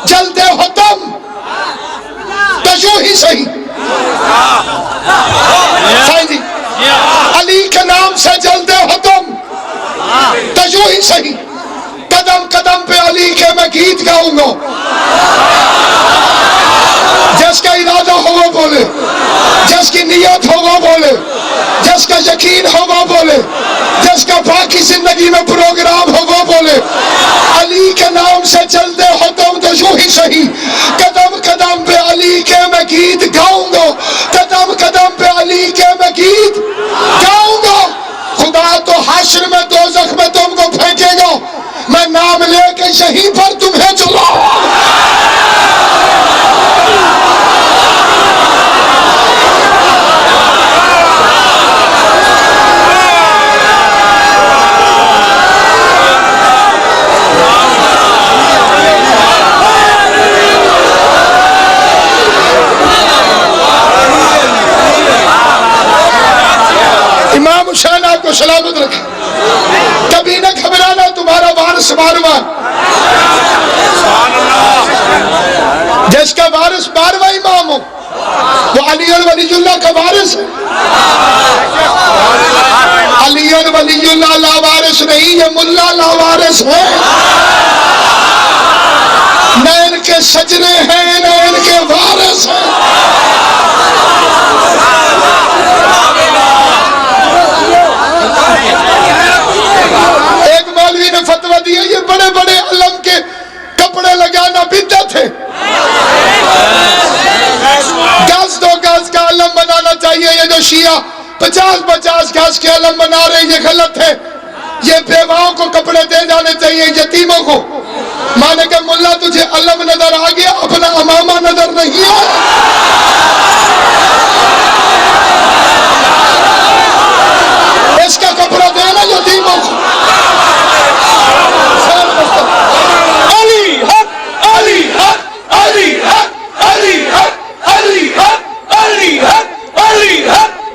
چلتے ہو تم تو یوں ہی صحیح. جی علی کے نام سے چلتے ہو تم تو یوں ہی صحیح. قدم قدم پہ علی کے میں گیت گاؤں گا. جس کا ارادہ ہو وہ بولے, جس کی نیت ہو وہ بولے, جس کا یقین ہو وہ بولے, جس کا باقی زندگی میں پروگرام ہو وہ بولے. علی کے نام سے چلتے ہو تم تو یوں ہی صحیح. قدم قدم پہ علی کے میں گیت گاؤں گا. قدم قدم پہ علی کے میں گیت گاؤں گا. خدا تو حشر میں دوزخ میں تم کو پھینکے گا, میں نام لے کے یہیں پر تمہیں جلاؤں. امام حسین آپ کو سلامت رکھے. کبھی نہ گھبرانا, تمہارا وارث بارواں. جس کا وارث 12واں امام ہو وہ علی ولی اللہ کا وارث ہے. علی ولی اللہ لا وارث نہیں, یہ ملا لا وارث ہے. نہ ان کے سجنے ہیں نہ ان کے وارث ہیں. ایک مولوی نے فتویٰ دیا یہ بڑے بڑے علم کے کپڑے لگانا بدعت ہے. گز 2 گز کا علم بنانا چاہیے. یہ جو شیعہ 50-50 گز کے علم بنا رہے یہ غلط ہے. یہ بیواؤں کو کپڑے دے جانے چاہیے, یتیموں کو. مانے کہ ملا تجھے علم نظر آ گیا, اپنا امامہ نظر نہیں ہے. اس کا کپڑا دینا یتیموں کو. علی حق علی حق علی حق علی حق علی حق علی حق علی حق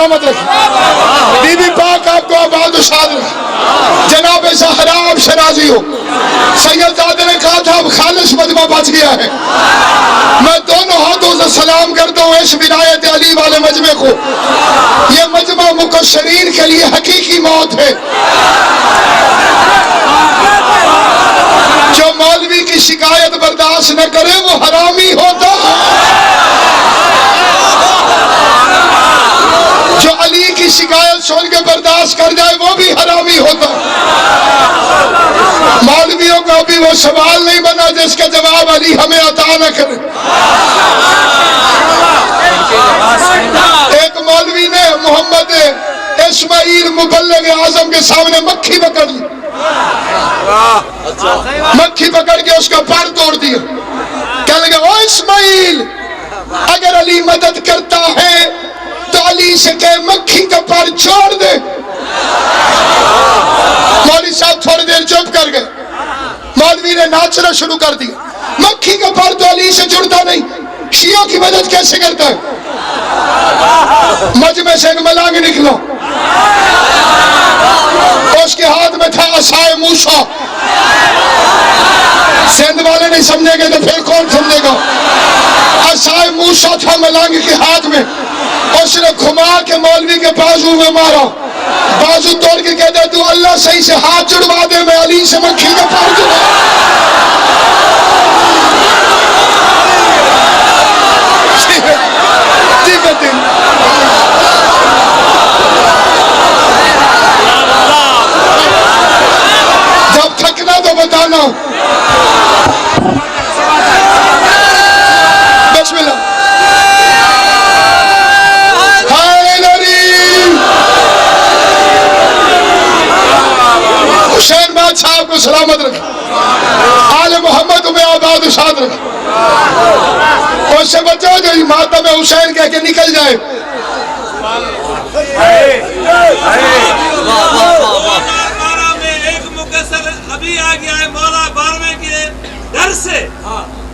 سلامت رکھے، بی بی پاک آپ کو آباد و شاد رکھے، جناب زہرا آپ سے راضی ہو۔ سیدزادے نے کہا تھا اب خالص مجمع بچ گیا ہے، میں دونوں ہاتھوں سے سلام کرتا ہوں اس ولایت علی والے مجمع کو، یہ مجمع مقصرین کے لیے حقیقی موت ہے۔ جو مولوی کی شکایت برداشت نہ کرے وہ حرامی ہوتا ہے، جو علی کی شکایت سن کے برداشت کر جائے وہ بھی حرامی ہوتا ہے۔ مولویوں کا بھی وہ سوال نہیں بنا جس کا جواب علی ہمیں عطا نہ کرے۔ ایک مولوی نے محمد اسماعیل مبلغ اعظم کے سامنے مکھی پکڑ لی، مکھی پکڑ کے اس کا پر توڑ دیا، کہنے لگا او اسماعیل اگر علی مدد کرتا ہے تو علی سے کہ مکھی کا پر چھوڑ دے۔ مولوی صاحب تھوڑی دیر چپ کر گئے، مولوی نے ناچنا شروع کر دیا، مکھی کا پر تو علی سے جڑتا نہیں، شیعوں کی مدد کیسے کرتا ہے؟ مجمع سے ایک ملانگ نکلا، اس کے ہاتھ میں تھا عصائے موسیٰ، سندھ والے نہیں سمجھیں گے تو پھر کون سمجھے گا؟ عصائے موسیٰ تھا ملانگ کے ہاتھ میں، اس نے گھما کے مولوی کے بازو میں مارا، بازو توڑ کے کہتا ہے تو اللہ صحیح سے ہاتھ جڑوا دے میں علی سے مکھی کا پر جڑوا۔ جب تھکنا تو بتانا۔ بسم اللہ۔ حسین بادشاہ کو سلامت رکھے، آل محمد میں آباد و شاد رکھے، اس سے بچو جو ماتم حسین کہہ کے نکل جائے۔ ایک مقصر ابھی آ گیا ہے مولا 12ویں کے ڈر سے،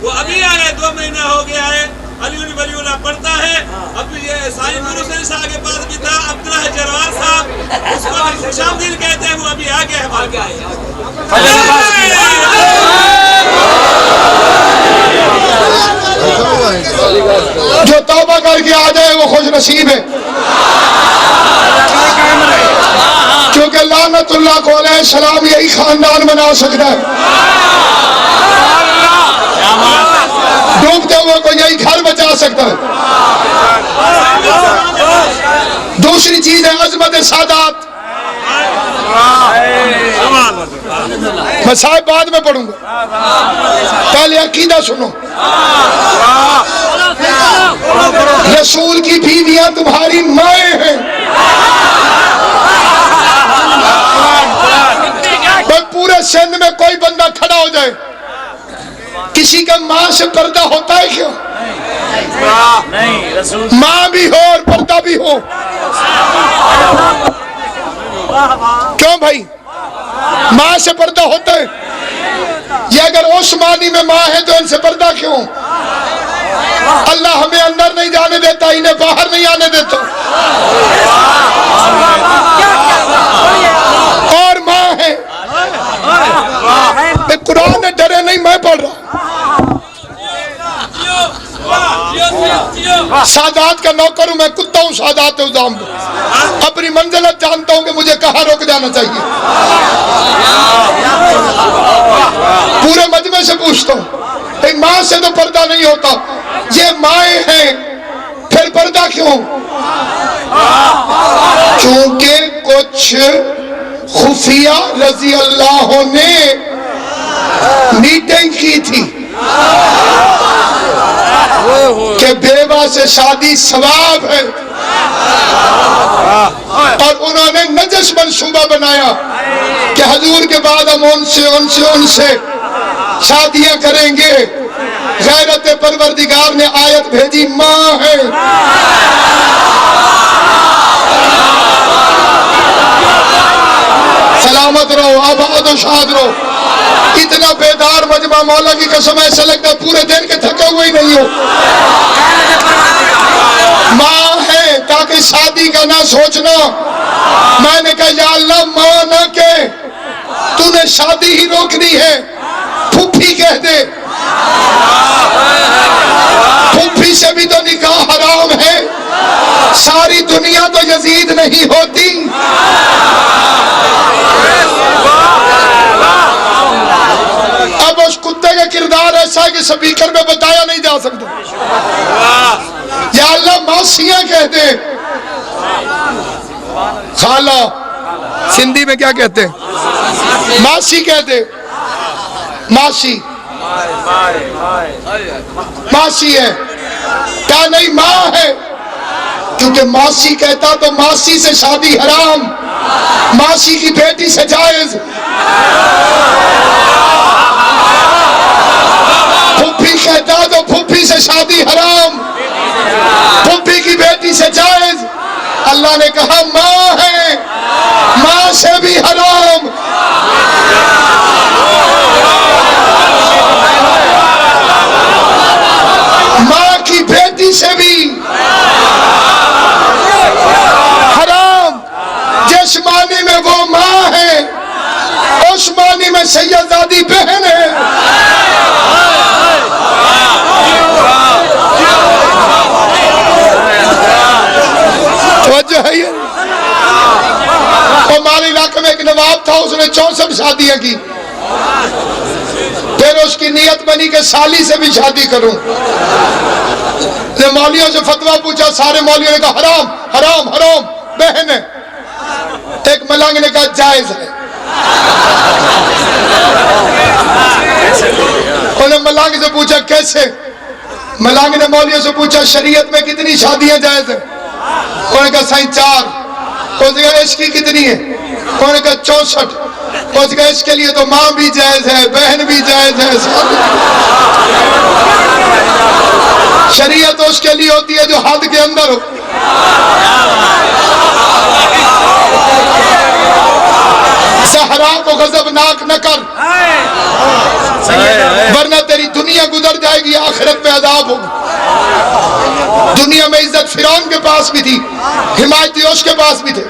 وہ ابھی آیا 2 مہینہ ہو گیا ہے، علی ولی اللہ پڑھتا ہے۔ اب یہ سائی گرو سے صاحب کے پاس بھی تھا عبداللہ جروار صاحب، اس کو بھی خوشامدید کہتے ہیں، وہ ابھی آ گیا ہے۔ جو توبہ کر کے آ جائے وہ خوش نصیب ہے، کیونکہ لعنت اللہ کو علیہ السلام یہی خاندان بنا سکتا ہے، ڈوبتے ہوئے کو یہی گھر بچا سکتا ہے۔ دوسری چیز ہے عظمت سادات، میں صاحب بعد میں پڑھوں گا، پہلے عقیدہ سنو۔ رسول کی بیویاں تمہاری مائیں ہیں، پورے سندھ میں کوئی بندہ کھڑا ہو جائے کسی کا ماں سے پردہ ہوتا ہے کیوں؟ ماں بھی ہو اور پردہ بھی ہو، کیوں بھائی؟ ماں سے پردہ ہوتا ہے، یہ اگر عثمانی میں ماں ہے تو ان سے پردہ کیوں؟ اللہ ہمیں اندر نہیں جانے دیتا، انہیں باہر نہیں آنے دیتا، اور ماں ہے۔ قرآن نے ڈرے نہیں، میں پڑھ رہا۔ سادات کا نوکر ہوں میں، کتا ہوں سادات الزام کو، اپنی منزلت جانتا ہوں کہ مجھے کہاں رک جانا چاہیے۔ پورے مجمع سے پوچھتا ہوں، ماں سے تو پردہ نہیں ہوتا، یہ مائیں ہیں پھر پردہ کیوں؟ چونکہ کچھ خفیہ رضی اللہ نے میٹنگ کی تھی کہ بیوہ سے شادی ثواب ہے، اور انہوں نے نجس منصوبہ بنایا کہ حضور کے بعد ہم ان سے شادیاں کریں گے۔ غیرت پروردگار نے آیت بھیجی، ماں ہے۔ سلامت رہو، آباد و شاد رہو۔ اتنا بیدار مجمع، مولا کی قسم ایسا لگتا ہے پورے دن کے تھکے ہوئے ہی نہیں ہو۔ ماں ہے تاکہ کہ شادی کا نہ سوچنا. میں نے کہا یا اللہ ماں نہ کہ تو نے شادی ہی روکنی ہے, پھوپھی کہہ دے. پھوپھی سے بھی تو نکاح حرام ہے. ساری دنیا تو یزید نہیں ہوتی. اب اس کتے کا کردار ایسا ہے کہ سپیکر میں بتایا نہیں جا سکتا. یا اللہ ماسیاں کہہ دے. خالہ سندھی میں کیا کہتے ہیں؟ ماسی کہتے. ماسی ماسی ہے کیا نہیں ماں ہے, کیونکہ ماسی کہتا تو ماسی سے شادی حرام, ماسی کی بیٹی سے جائز. پھوپھی کہتا تو پھوپھی سے شادی حرام, پھوپھی کی بیٹی سے جائز. اللہ نے کہا ماں ہے, ماں سے بھی حرام. ماں کی بیٹی سے بھی حرام. جس معنی میں وہ ماں ہے اس معنی میں سیدزادی بہن ہے. توجہ ہے یہ. ہمارے علاقے میں ایک نواب تھا, اس نے 64 شادیاں کی. پھر اس کی نیت بنی کہ سالی سے بھی شادی کروں. مولویوں سے فتویٰ پوچھا, سارے مولویوں نے کہا حرام حرام حرام, بہن ہے. ایک ملنگ نے کہا جائز ہے. انہوں نے ملنگ سے پوچھا کیسے؟ ملنگ نے مولویوں سے پوچھا شریعت میں کتنی شادیاں جائز ہیں؟ انہوں نے کہا سائیں 4. اس نے کہا عشق کی کتنی ہے؟ انہوں نے کہا 64. اس نے کہا اس کے لیے تو ماں بھی جائز ہے, بہن بھی جائز ہے. شریعت اس کے لیے ہوتی ہے جو حد کے اندر ہو. زہرا کو غضبناک نہ کر, ورنہ تیری دنیا گزر جائے گی, آخرت میں عذاب ہوگا. دنیا میں عزت فرعون کے پاس بھی تھی, حمایتی اس کے پاس بھی تھے.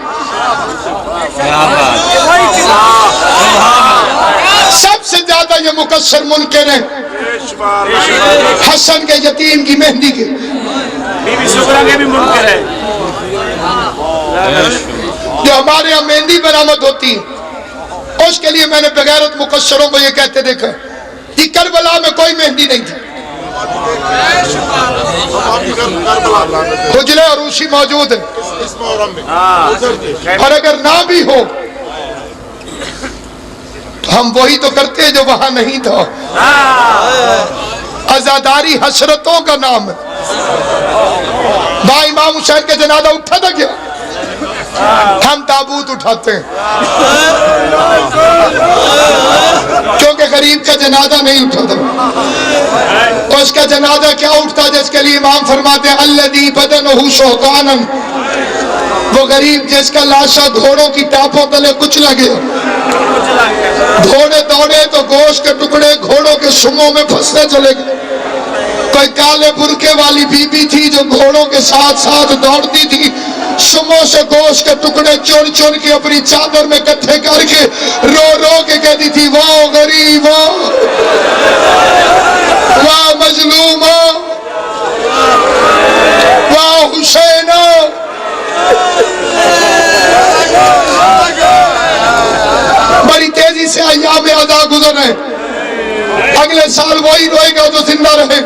سب سے زیادہ یہ مقصر منکر ہیں حسن کے یتیم کی مہندی کے. بی بی شکرا کے بھی منکر ہے. جو ہمارے یہاں مہندی برآمد ہوتی ہے اس کے لیے میں نے بغیرت مقصروں کو یہ کہتے دیکھا کہ کربلا میں کوئی مہندی نہیں تھی. حجرے اور عروسی موجود ہے, اور اگر نہ بھی ہو تو ہم وہی تو کرتے ہیں جو وہاں نہیں تھا. عزاداری حسرتوں کا نام ہے. با امام حسین کے جنازہ اٹھا تھا کیا؟ ہم تابوت اٹھاتے ہیں کیونکہ غریب کا جنازہ نہیں اٹھاتا. اس کا جنازہ کیا اٹھتا جس کے لیے امام فرماتے ہیں الذی بدنہ شوکانا, وہ غریب جس کا لاشا گھوڑوں کی ٹاپوں تلے کچلا گیا. گھوڑے دوڑے تو گوشت کے ٹکڑے گھوڑوں کے سموں میں پھنسنے چلے گئے. کوئی کالے برقعے والی بی بی تھی جو گھوڑوں کے ساتھ ساتھ دوڑتی تھی, سموں سے گوشت کے ٹکڑے چن چن کے اپنی چادر میں اکٹھے کر کے رو رو کے کہتی تھی واہ غریب واہ مظلوم واہ حسین. بڑی تیزی سے ایام عزا گزر رہے, اگلے سال وہی روئے گا جو زندہ رہے.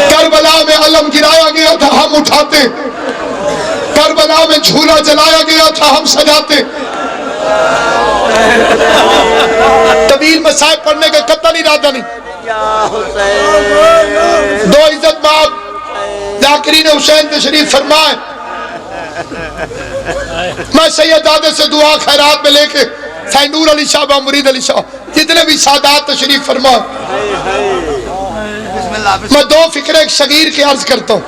کربلا میں علم گرایا گیا تھا, ہم اٹھاتے. کربلا میں جھولا جلایا گیا تھا, ہم سجاتے. طویل مسائب پڑھنے کا قطعی ارادہ نہیں. دو عزت مآب ذاکرین حسین تشریف فرمائے. میں سید دادے سے دعا خیرات میں لے کے سائیں نور علی شاہ با مرید علی شاہ جتنے بھی سادات تشریف فرمائے. میں 2 فکرے ایک صغیر کی عرض کرتا ہوں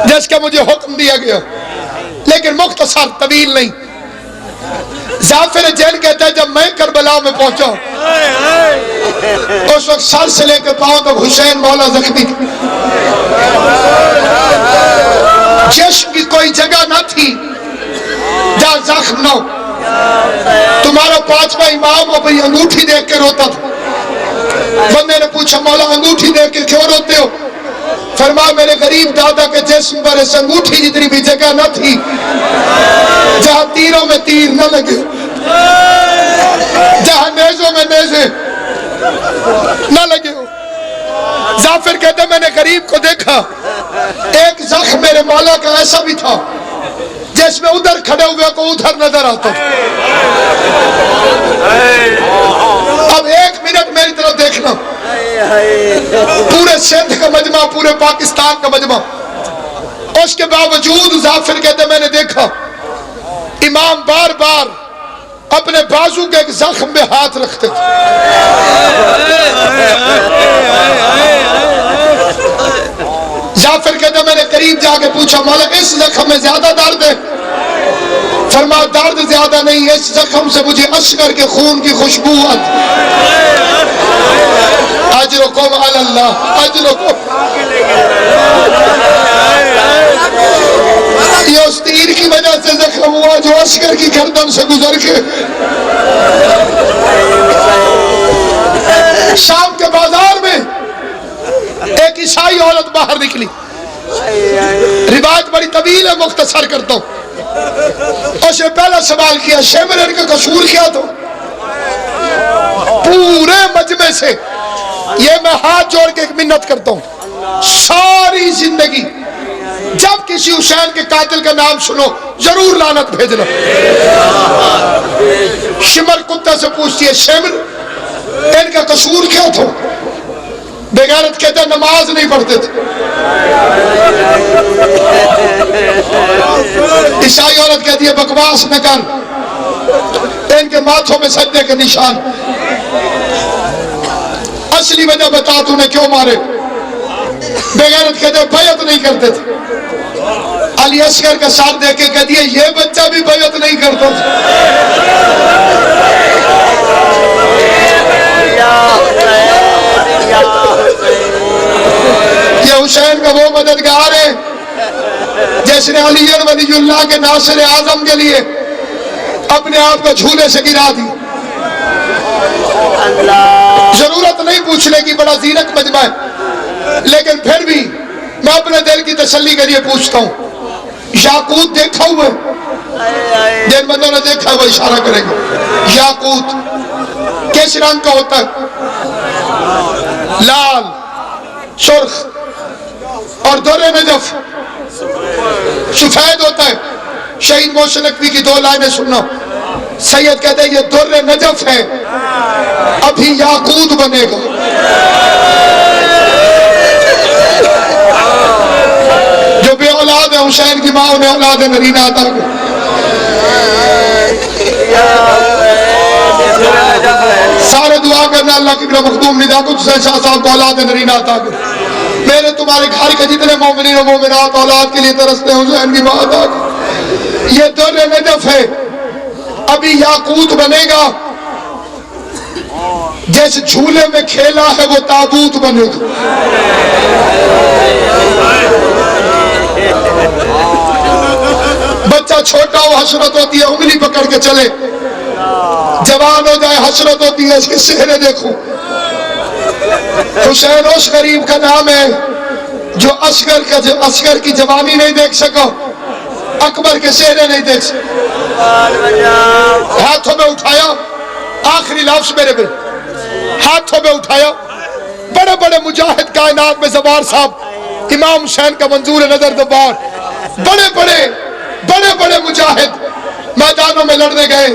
جس کا مجھے حکم دیا گیا, لیکن مختصر طویل نہیں. ظافر جین کہتا ہے جب میں کربلا میں پہنچا اس وقت سر سے لے کے پاؤں تک حسین مولا زخمی. جسم کی کوئی جگہ نہ تھی جہاں زخم نہ ہو. تمہارا 5واں امام ہو بھئی انگوٹھی دیکھ کے روتا تھا. بندے نے پوچھا مولا انگوٹھی دیکھ کے کیوں روتے ہو؟ فرمایا میرے غریب دادا کے جسم پر اس انگوٹھی جتنی بھی جگہ نہ تھی جہاں تیروں میں تیر نہ لگے، جہاں نیزوں میں نیزے نہ لگے ہو. ظافر کہتے ہیں میں نے غریب کو دیکھا، ایک زخم میرے مولا کا ایسا بھی تھا جس میں ادھر کھڑے ہوئے کو ادھر نظر آتا. اب 1 منٹ میری طرف دیکھنا، پورے سندھ کا مجمع، پورے پاکستان کا مجمع. اس کے باوجود ظافر کہتے ہیں میں نے دیکھا امام بار بار اپنے بازو کے ایک زخم میں ہاتھ رکھتے تھے. ظافر کہتے ہیں میں نے قریب جا کے پوچھا مولا اس زخم میں زیادہ درد ہے؟ فرمایا درد زیادہ نہیں، اس زخم سے مجھے اصغر کے خون کی خوشبو آتی. اجرکم علی اللہ، اجرکم. یہ اس تیر کی وجہ سے زخم ہوا جو اصغر کی گردن سے گزر کے. شام کے بازار میں ایک عیسائی عورت باہر نکلی. روایت بڑی طویل ہے، مختصر کرتا ہوں. اس نے پہلا سوال کیا شیمر ان کا قصور کیا تھا؟ پورے مجمع سے یہ میں ہاتھ جوڑ کے ایک منت کرتا ہوں، ساری زندگی جب کسی حسین کے قاتل کا نام سنو ضرور لعنت بھیجنا. شمر کتا سے پوچھتی ہے شیمر ان کا قصور کیا تھا؟ بغیرت کہتے ہیں نماز نہیں پڑھتے تھے. عیسائی عورت کہتی ہے بکواس نہ کر، ان کے ماتھوں میں سجدے کے نشان. اصلی وجہ بتا تو نے کیوں مارے؟ بغیرت کہتے ہیں بیعت نہیں کرتے تھے. علی اصغر کا ساتھ دیکھ کے کہتی ہے یہ بچہ بھی بیعت نہیں کرتا تھا. یہ حسین کا وہ مددگار ہے جس نے علی ولی اللہ کے ناصر اعظم کے لیے اپنے آپ کو جھولے سے گرا دی. ضرورت نہیں پوچھنے کی، بڑا زیرک مجمع ہے، لیکن پھر بھی میں اپنے دل کی تسلی کے لیے پوچھتا ہوں یاقوت دیکھا ہوا ہے؟ جن بندوں نے دیکھا وہ اشارہ کریں گے. یاقوت کس رنگ کا ہوتا ہے؟ لال، سرخ اور در نجف سفید ہوتا ہے. شہید محسن نقوی کی 2 لائنیں سننا. سید کہتے ہیں یہ در نجف ہے، ابھی یاقوت بنے گا. جو بے اولاد ہے حسین کی ماں انہیں اولاد نرینہ عطا کر. سارے دعا کرنا اللہ کی مخدوم ندا کو حسین شاہ صاحب کو اولاد نرینہ عطا کر. میرے تمہارے گھر کے جتنے مومنین و مومنات اولاد کے لیے ترستے ہیں حسین کی ماں عطا کر. یہ در نجف ہے، ابھی یاقوت بنے گا. جیسے جھولے میں کھیلا ہے وہ تابوت بنے گا. بچہ چھوٹا ہو حسرت ہوتی ہے انگلی پکڑ کے چلے، جوان ہو جائے حسرت ہوتی ہے اس کے چہرے دیکھو. حسین اس غریب کا نام ہے جو اصغر کی جوانی نہیں دیکھ سکا، اکبر کے چہرے نہیں دیکھ سکا. ہاتھوں میں اٹھایا، آخری لفظ میرے بھی ہاتھوں میں اٹھایا. بڑے بڑے مجاہد کائنات میں زوار صاحب امام حسین کا منظور نظر دوبار، بڑے بڑے مجاہد میدانوں میں لڑنے گئے.